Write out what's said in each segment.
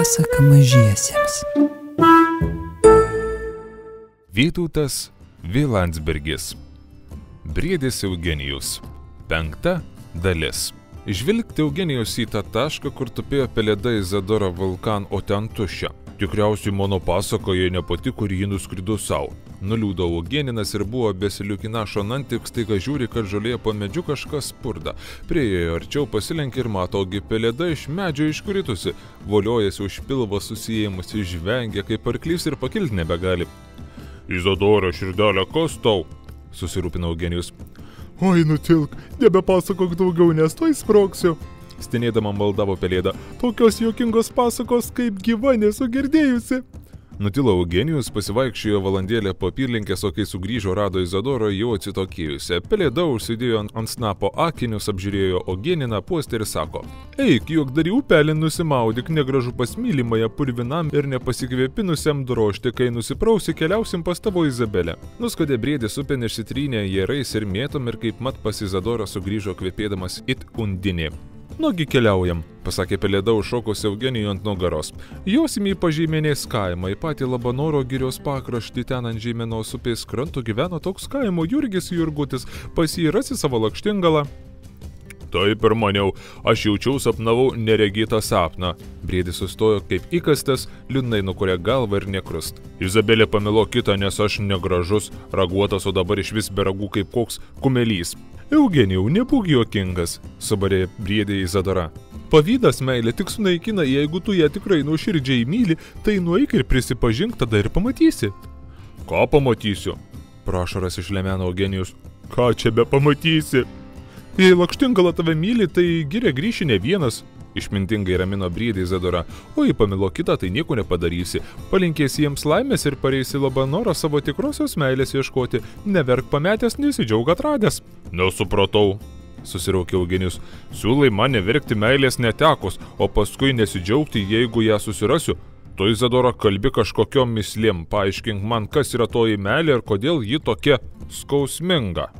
Pasaka mažiesiems. Vytautas V. Landsbergis. Briedis Eugenijus. 5 dalis. Žvilgti Eugenijus į tą tašką, kur tupėjo pelėda Izadora Vulkan, o ten tuščia. Tikriausiai mano pasakoje nepatiko ir jį nuskrido savo. Nuliūdo Eugeninas ir buvo besiliukina šonan, tik staiga žiūri, kad žolėje po medžiu kažkas spurda. Prieėjo arčiau, pasilenkė ir mato, ogi pelėda iš medžio iškritusi. Voliojasi už pilvo susijėmusi, žvengia kaip arklys ir pakilti nebegali. Izadora, širdelė, kas tau? Susirūpino Eugenijus. Oi, nutilk, nebepasakok daugiau, nes tuoj sprogsiu. Stenėdama maldavo pelėda. Tokios juokingos pasakos kaip gyva nesu girdėjusi. Nutilo Eugenijus, pasivaikščiojo valandėlę po apylinkės, o kai sugrįžo rado Izadorą jau atsitokėjusią. Pelėda užsidėjo ant snapo akinius, apžiūrėjo Eugeniną, postė ir sako. Eik, juokdari upelin nusimaudyk, negražu pas mylimąją purvinam ir nepasikvėpinusiam drožti, kai nusiprausi, keliausim pas tavo Izabelę. Nuskudė briedis upėn išsitrynė jėrais ir mėtom ir kaip mat pas Izadorą sugrįžo kvepėdamas it undinė. Nugi keliaujam, pasakė pelėda užšokus Eugenijų ant nugaros. Josim į Pažeimenės kaimą, į patį Labanoro girios pakraštį, ten ant Žeimenos upės kranto gyveno toks kaimo Jurgis Jurgutis, pas jį rasi savo lakštingalą. Taip ir maniau, aš jaučiau sapnavau neregėtą sapną. Briedis sustojo kaip įkastas, liūdnai nukurė galvą ir nekrust. Izabelė pamilo kitą, nes aš negražus, raguotas, o dabar iš vis be ragų kaip koks kumelys. Eugenijau, nebūk juokingas, subarė briedė Izadora. Pavydas meilė tik sunaikina, jeigu tu ją tikrai nuoširdžiai myli, tai nueik ir prisipažink, tada ir pamatysi. Ką pamatysiu? Prašaras išlemeno Eugenijus. Ką čia be pamatysi? Jei lakštingala tave myli, tai giria grįši ne vienas, išmintingai ramino briedė Izadora, o jei pamilo kitą, tai nieko nepadarysi. Palinkėsi jiems laimės ir pareisi Labanorą savo tikrosios meilės ieškoti, neverk pametęs, nesidžiaug atradęs. Nesupratau, susiraukė Eugenijus. Siūlai man neverkti meilės netekus, o paskui nesidžiaugti, jeigu ją susirasiu. Tu, Izadora, kalbi kažkokiom mislėm, paaiškink man, kas yra toji meilė ir kodėl ji tokia skausminga.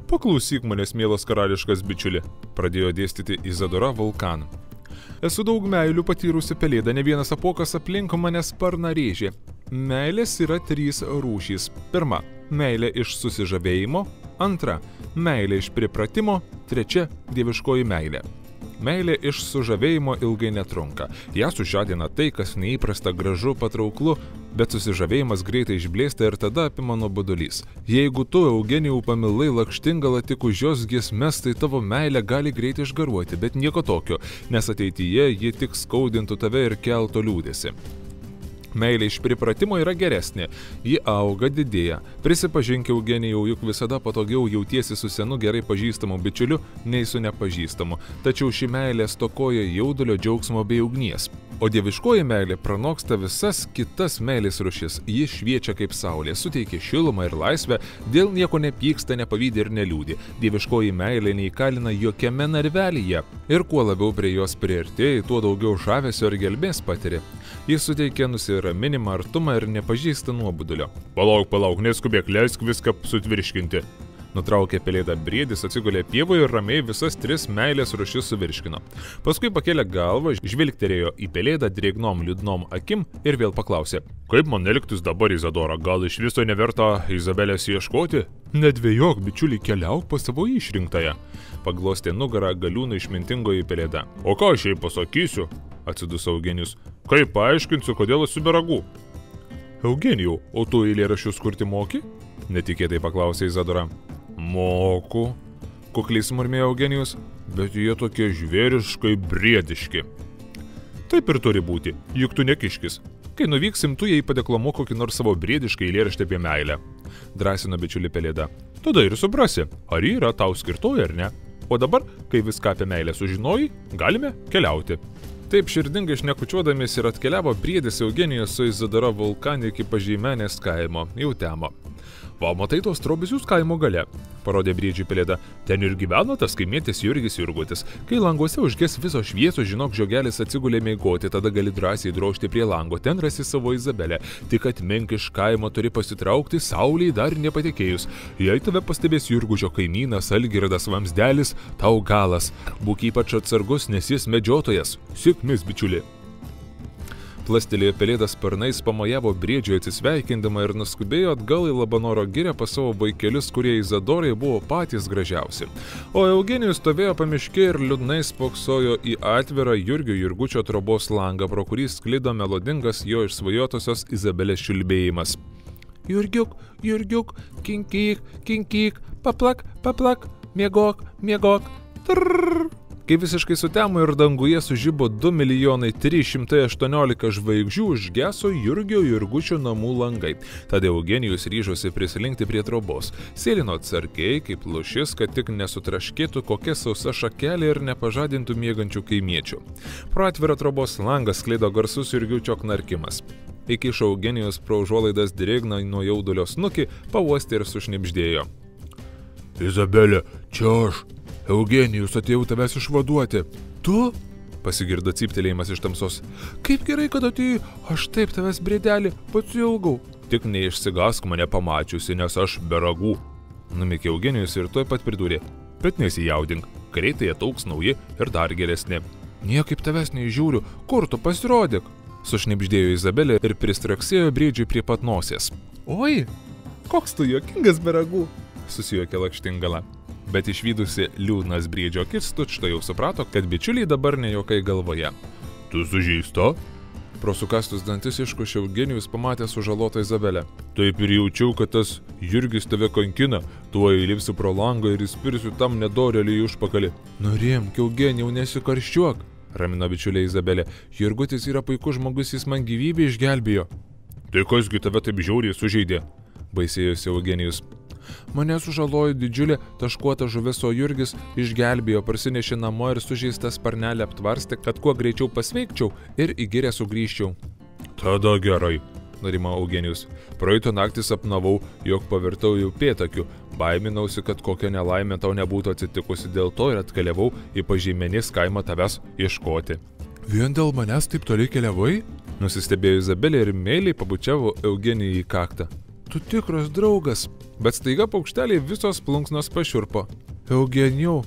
Paklausyk manęs, mielas karališkas bičiuli, pradėjo dėstyti Izadora Vulkan. Esu daug meilių patyrusi pelėda, ne vienas apuokas aplink mane sparną rėžė. Meilės yra 3 rūšys. Pirma, meilė iš susižavėjimo. Antra, meilė iš pripratimo. Trečia, dieviškoji meilė. Meilė iš sužavėjimo ilgai netrunka. Ją sužadina tai, kas neįprasta, gražu, patrauklu, bet susižavėjimas greitai išblėsta ir tada apima nuobodulys. Jeigu tu, Eugenijau, pamilai lakštingalą tik už jos giesmes, tai tavo meilė gali greitai išgaruoti, bet nieko tokio, nes ateityje ji tik skaudintų tave ir keltų liūdėsi. Meilė iš pripratimo yra geresnė, ji auga, didėja. Prisipažink, Eugenijau, juk visada patogiau jautiesi su senu gerai pažįstamu bičiuliu, nei su nepažįstamu. Tačiau ši meilė stokoja jaudulio, džiaugsmo bei ugnies. O dieviškoji meilė pranoksta visas kitas meilės rūšis. Ji šviečia kaip saulė, suteikia šilumą ir laisvę, dėl nieko nepyksta, nepavydi ir neliūdi. Dieviškoji meilė neįkalina jokiame narvelyje. Ir kuo labiau prie jos priartėjai, tuo daugiau žavesio ir gelmės patiri. Jis suteikia nusiraminimą, artumą ir nepažįsta nuobodulio. Palauk, neskubėk, leisk viską sutvirškinti. Nutraukė pelėda briedis, atsigulė pievoje ir ramiai visas 3 meilės rūšis suvirškino. Paskui pakėlė galvą, žvilgterėjo į pelėdą drėgnom liūdnom akim ir vėl paklausė. Kaip man elgtis dabar, Izadora, gal iš viso neverta Izabelės ieškoti? Nedvejok, bičiuli, keliauk pas savo išrinktąją. Paglostė nugarą galiūnų išmintingoji pelėda. O ką aš jai pasakysiu? Atsiduso Eugenijus. Kaip paaiškinsiu, kodėl esu be ragų? Eugenijau, o tu eilėraščius kurti moki? Netikėtai paklausė Izadora. Moku, kukliai sumurmėjo Eugenijus, bet jie tokie žvėriškai briediški. Taip ir turi būti, juk tu nekiškis. Kai nuvyksim, tu jai padeklamuok kokį nors savo briedišką eilėraštį apie meilę. Drąsino bičiuli pelėda. Tada ir suprasi, ar yra tau skirtoji ar ne. O dabar, kai viską apie meilę sužinojai, galime keliauti. Taip širdingai šnekučiuodamis ir atkeliavo briedis Eugenijus su Izadora Vulkan iki Pažeimenės kaimo, jau temo. Va, matai tos trobesius kaimo gale, parodė briedžiui pelėda. Ten ir gyveno tas kaimietis Jurgis Jurgutis. Kai languose užges visos šviesos, žinok, žiogelis atsigulė miegoti, tada gali drąsiai drožti prie lango, ten rasi savo Izabelę. Tik atmink iš kaimo turi pasitraukti, saulei dar nepatekėjus. Jei tave pastebės Jurgučio kaimynas Algirdas Vamsdelis, tau galas. Būk ypač atsargus, nes jis medžiotojas. Sėkmės, bičiuli. Plastelėjo pelėdą sparnais, pamojavo briedžiui atsisveikindama ir nuskubėjo atgal į Labanoro girią pas savo vaikelius, kurie Izadorai buvo patys gražiausi. O Eugenijus stovėjo pamiške ir liūdnai spoksojo į atvirą Jurgio Jurgučio trobos langą, pro kurį sklido melodingas jo išsvajotosios Izabelės čiulbėjimas. Jurgiuk, Jurgiuk, kinkyk, kinkyk, paplak, paplak, miegok, miegok, trrrr. Kai visiškai sutemo ir danguje sužibo 2 318 žvaigždžių, užgeso Jurgio Jurgučio namų langai. Tada Eugenijus ryžosi prisilinkti prie trobos. Sėlino atsargiai, kaip lūšis, kad tik nesutraškėtų kokia sausa šakelė ir nepažadintų miegančių kaimiečių. Pro atvirą trobos langą sklido garsus Jurgučio knarkimas. Įkišo Eugenijus pro užuolaidas drėgną nuo jaudulio snukį, pauostė ir sušnibždėjo. Izabelė, čia aš. Eugenijus, atėjau tavęs išvaduoti. Tu? Pasigirdo cyptelėjimas iš tamsos. Kaip gerai, kad atėjai, aš taip tavęs brėdelį pasiilgau. Tik neišsigask mane pamačiusi, nes aš be ragų. Numikė Eugenijus ir tuoj pat pridūrė. Bet nesijaudink, greitai ataugs nauji ir dar geresni. Niekaip tavęs neįžiūriu, kur tu pasirodyk? Sušnibždėjo Izabelė ir pristraksėjo briedžiui prie pat nosies. Oi, koks tu juokingas be ragų, susijuokė Lakštingala. Bet išvydusi liūdnas briedžio akis, tučto jau suprato, kad bičiuliai dabar ne juokai galvoje. Tu sužeista? Pro sukastus dantis iškušė Eugenijus pamatė sužalotą Izabelę. Taip ir jaučiau, kad tas Jurgis tave kankina, tuoj įlipsiu pro langą ir įspirsiu tam nedorėlį į užpakalį. Nurimk, Eugenijau, nesikarščiuok, ramino bičiulė Izabelė. Jurgutis yra puikus žmogus, jis man gyvybę išgelbėjo. Tai kasgi tave taip žiauriai sužeidė? Baisėjosi Eugenijus. Mane sužalojo didžiulė taškuota žuvis, o Jurgis išgelbėjo, parsinešė namo ir sužeistą sparnelę aptvarstė, kad kuo greičiau pasveikčiau ir į girę sugrįžčiau. Tada gerai, nurimavo Eugenijus. Praeitą naktį sapnavau, jog pavirtau į upėtakių. Baiminausi, kad kokia nelaimė tau nebūtų atsitikusi, dėl to ir atkeliavau į Pažeimenės kaimą tavęs ieškoti. Vien dėl manęs taip toli keliavai? Nusistebėjo Izabelė ir meiliai pabučiavo Eugenijui į kaktą. Tu tikras draugas, bet staiga paukšteliai visos plunksnos pašiurpo. Eugenijau,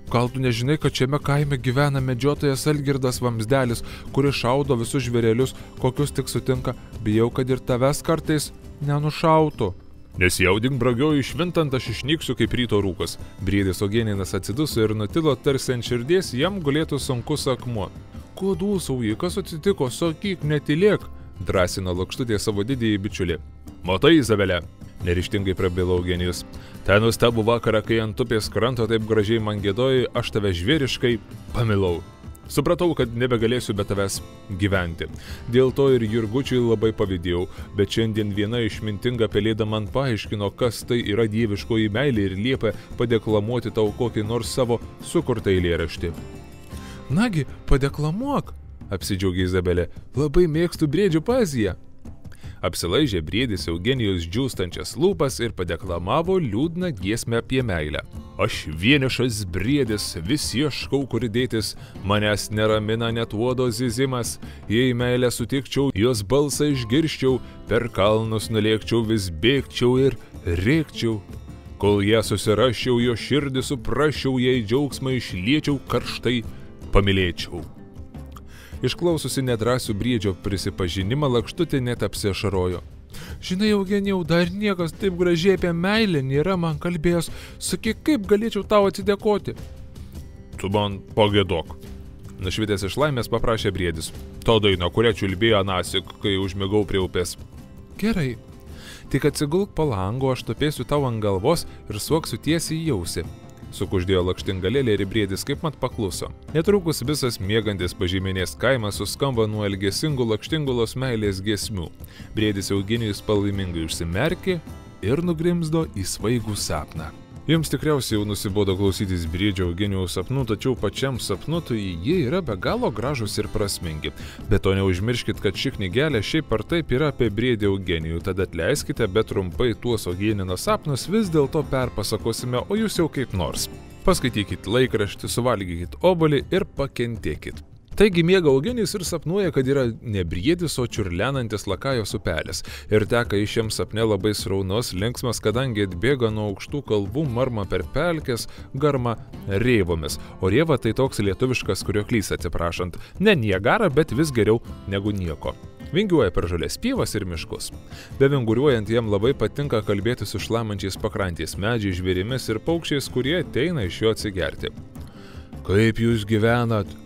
gal tu nežinai, kad šiame kaime gyvena medžiotojas Algirdas Vamsdelis, kuris šaudo visus žvėrelius, kokius tik sutinka, bijau, kad ir tavęs kartais nenušautų. Nesijaudink, brangioji, švintant aš išnyksiu kaip ryto rūkas. Briedis Eugeninas atsiduso ir nutilo, tarsi ant širdies jam gulėtų sunkus akmuo. Ko dūsauji, kas atsitiko, sakyk, netylėk, drąsino Lakštutė savo didįjį bičiulį. Matai, Izabelė, neryžtingai prabilo Eugenijus. Ten nustabų vakarą, kai ant upės kranto taip gražiai man giedojai, aš tave žvėriškai pamilau. Supratau, kad nebegalėsiu be tavęs gyventi. Dėl to ir Jurgučiui labai pavydėjau, bet šiandien viena išmintinga pelėda man paaiškino, kas tai yra dieviškoji meilė ir liepė padeklamuoti tau kokį nors savo sukurtą eilėraštį. Nagi, padeklamuok, apsidžiaugė Izabelė, labai mėgstu briedžių poeziją. Apsilaižė briedis Eugenijus džiūstančias lūpas ir padeklamavo liūdną giesmę apie meilę. Aš vienišas briedis, vis ieškau kur dėtis, manęs neramina net uodo zyzimas, jei meilę sutikčiau, jos balsą išgirščiau, per kalnus nulėkčiau, vis bėgčiau ir rėkčiau. Kol ją susiraščiau, jo širdį suprašiau, jei džiaugsmą išliečiau, karštai pamylėčiau. Išklaususi nedrąsių briedžio prisipažinimą, Lakštutė net apsiašarojo. Žinai, Eugenijau, dar niekas taip gražiai apie meilę nėra man kalbėjęs. Sakyk, kaip galėčiau tau atsidėkoti? Tu man pagėdok. Nušvitęs iš laimės paprašė briedis. Ta daina, kurią čiulbėjo anąsyk, kai užmigau prie upės. Gerai. Tik atsigulk po langu, aš tupėsiu tau ant galvos ir suoksiu tiesiai į ausį. Sukuždėjo Lakštingalėlė ir briedis kaip mat pakluso. Netrukus visas miegantis Pažeimenės kaimas suskamba nuo elgesingų Lakštingalos meilės giesmių. Briedis Eugenijus palaimingai užsimerkė ir nugrimzdo į svaigų sapną. Jums tikriausiai jau nusibodo klausytis briedžio Eugenijaus sapnų, tačiau pačiam sapnuotojui jie yra be galo gražus ir prasmingi. Bet to neužmirškit, kad ši knygelė šiaip ar taip yra apie briedį Eugenijų, tad atleiskite, bet trumpai tuos Eugenino sapnus vis dėlto perpasakosime, o jūs jau kaip nors. Paskaitykit laikraštį, suvalgykit obuolį ir pakentėkit. Taigi miega Eugenijus ir sapnuoja, kad yra ne briedis, o čiurlenantis Lakajos upelis. Ir teka iš šiam sapne labai sraunus, linksmas, kadangi atbėga nuo aukštų kalvų, marma per pelkes, garma rėvomis. O rėva tai toks lietuviškas kurioklys, atsiprašant. Ne Niagara, bet vis geriau negu nieko. Vingiuoja per žolės pievas ir miškus. Bevinguriuojant jam labai patinka kalbėti su šlamančiais pakrantės, medžiais, žvėrimis ir paukščiais, kurie ateina iš jo atsigerti. Kaip jūs gyvenat?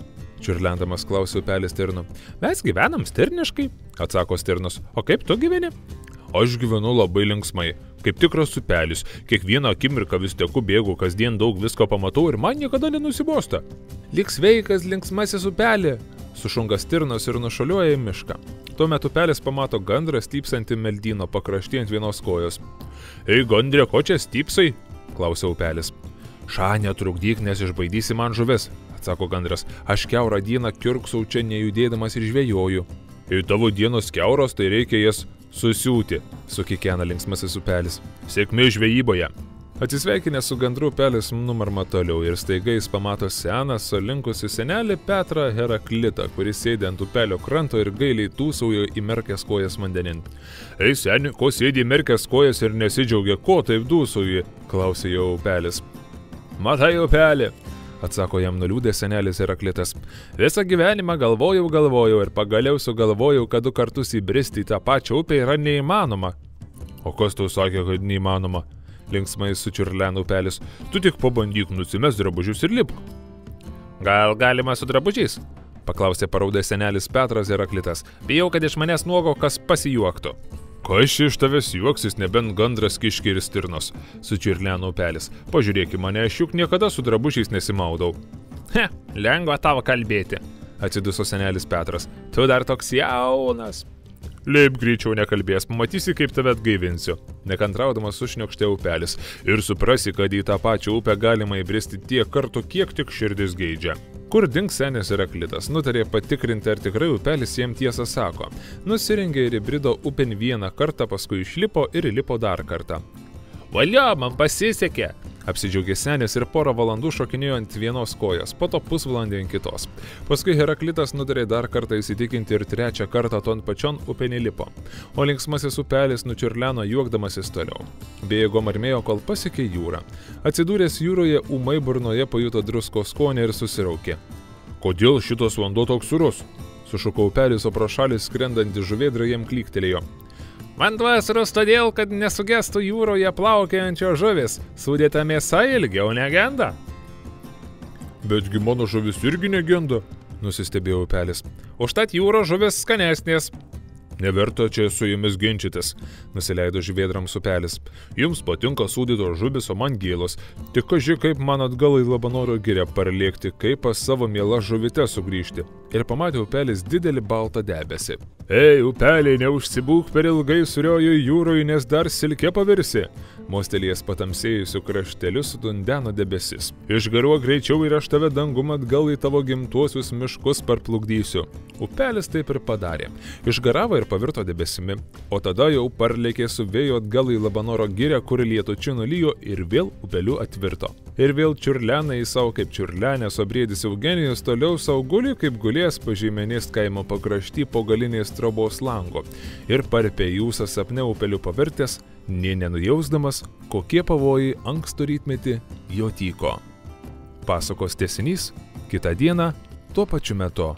Čiurlendamas klausė upelis stirnų. Mes gyvenam stirniškai, atsako stirnos. O kaip tu gyveni? Aš gyvenu labai linksmai, kaip tikras upelis. Kiekvieną akimirką vis teku bėgu, kasdien daug visko pamatau ir man niekada nenusibosta. Lik sveikas, linksmasis upelį, sušunga stirnos ir nušuoliuoja į mišką. Tuo metu upelis pamato gandrą stypsantį meldyno pakraštį ant vienos kojos. Ei, gandrė, ko čia stypsai? Klausė upelis. Ša, netrukdyk, nes išbaidysi man žuvis, atsako gandras. Aš kiaurą dieną kiurksau čia nejudėdamas ir žvejoju. Jei tavo dienos kiauros, tai reikia jas susiūti, sukikena linksmasis upelis. Sėkmė žvejyboje. Atsisveikinęs su gandru upelis numarma toliau ir staiga jis pamato seną, sulinkusi senelį Petrą Heraklitą, kuris sėdi ant upelio kranto ir gailiai tūsauja įmerkęs kojas vandenin. Ei, seni, ko sėdi įmerkęs kojas ir nesidžiaugia, ko taip dūsauji, klausė jo upelis. Matai, upelį, atsako jam nuliūdęs senelis Heraklitas. Visą gyvenimą galvojau ir pagaliau sugalvojau, kad 2 kartus įbristi į tą pačią upę yra neįmanoma. O kas tau sakė, kad neįmanoma? Linksmai sučiurleno upelis. Tu tik pabandyk, nusimes drabužius ir lipk. Gal galima su drabužiais? Paklausė paraudęs senelis Petras Heraklitas. Bijau, kad iš manęs nuogo kas pasijuoktų. Kas iš tavęs juoksis, nebent gandras, kiškiai ir stirnos, sučiurleno upelis. Pažiūrėk į mane, aš juk niekada su drabužiais nesimaudau. He, lengva tavo kalbėti, atsiduso senelis Petras. Tu dar toks jaunas. Leip greičiau nekalbės, pamatysi, kaip tave atgaivinsiu. Nekantraudamas sušniokštė upelis. Ir suprasi, kad į tą pačią upę galima įbristi tiek kartų, kiek tik širdis geidžia. Kur dings senis Heraklitas, nutarė patikrinti, ar tikrai upelis jam tiesą sako. Nusirengė ir įbrido upėn vieną kartą, paskui išlipo ir įlipo dar kartą. Valio, man pasisekė, apsidžiaugė senis ir porą valandų šokinėjo ant vienos kojos, po to pusvalandį ant kitos. Paskui Heraklitas nutarė dar kartą įsitikinti ir 3 kartą ton pačion upėn įlipo. O linksmasis upelis nučiurleno juokdamasis toliau. Bėgo marmėjo, kol pasiekė jūrą. Atsidūręs jūroje, ūmai burnoje pajuto druskos skonį ir susiraukė. Kodėl šitas vanduo toks sūrus? Sušuko upelis, o pro šalį skrendanti žuvėdra jam klyktelėjo. Vanduo sūrus todėl, kad nesugestų jūroje plaukiojančios žuvis. Sudėta mėsa ilgiau negenda. Betgi mano žuvis irgi negenda, nusistebėjo upelis. Užtat jūros žuvis skanesnės. Neverta čia su jumis ginčytis, nusileido žuvėdrams upelis. Jums patinka sūdytos žuvis, o man gėlos. Tik kaži, kaip man atgal į Labanoro girią parlėkti, kaip pas savo mielą žuvite sugrįžti. Ir pamatė upelis didelį baltą debesį. Ei, upeliai, neužsibūk per ilgai suriojo jūroje, nes dar silke pavirsi. Mostelėjęs patamsėjusiu krašteliu sudundeno debesis. Išgaruok greičiau ir aš tave dangum atgal į tavo gimtuosius miškus parplukdysiu. Upelis taip ir padarė. Išgaravo ir pavirto debesimi, o tada jau parlėkė su vėju atgal į Labanoro girią, kur lietučiu nulijo ir vėl upeliu atvirto. Ir vėl čiurlena į savo kaip čiurlenės, o briedis Eugenijus toliau sauguli kaip gulės pažymenės kaimo pakrašty po galinės trobos lango. Ir parpė jūsą sapne upeliu pavirtęs, nė nenujausdamas, kokie pavojai ankstų rytmetį jo tyko. Pasakos tęsinys kitą dieną tuo pačiu metu.